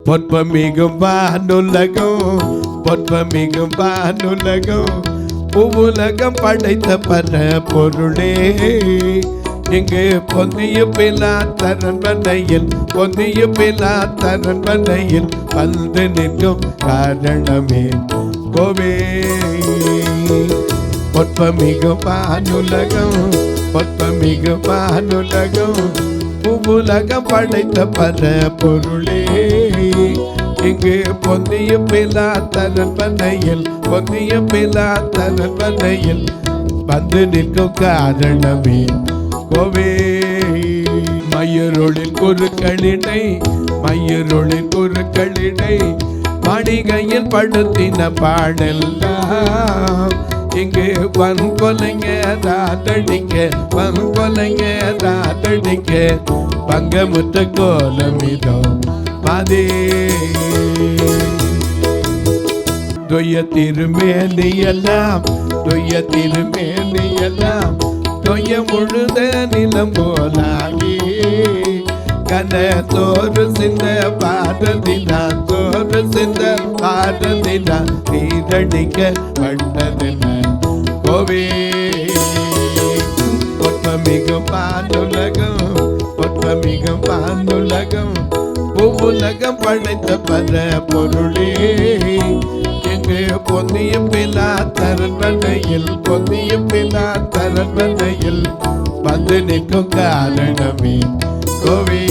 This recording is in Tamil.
பொற்பமிகும் வானுலகம் பொற்பமிகும் வானுலகம் பூவுலகம் படைத்த பல பொருளே இங்கு பொந்திய பிலா தரண்மனையில் பொந்திய பிலா தரண்மனையில் வந்து நிற்கும் காரணமே கோவே பொற்பமிகும் வானுலகம் பொற்பமிகும் வானுலகம் பூவுலகம் படைத்த பல பொருளே இங்கு பொந்திய பிலா தரண்மனையில் பொந்திய பிலா தரண்மனையில் வந்து நிற்கும் காரணமே கோவே மயூரொளின் குறுக்களிடை மயூரொளின் குறுக்களிடை மணிகையில் படுத்தின பாடெல்லாம் இங்கு வன்கொலைங்க தாத்தடிக்க வன்கொலைங்க தாத்தடிக்க பங்கமுற்ற கோலமிதோ மதே துய திருமேனியெல்லாம் துய திருமேனியெல்லாம் துய முழுத நிலம் போலாகி கன தோறு சிந்த பாரதினா தோறு சிந்த பாரதினா நீரடிக்க பட்டதின கோவே பொற்பமிகும் வானுலகம் பொற்பமிகும் வானுலகம் பூவுலகம் படைத்த பல பொருளே எங்கு பொந்திய பிலா தரண்மனையில் பொந்திய பிலா தரண்மனையில் வந்து நிற்கும் காரணமே கோவே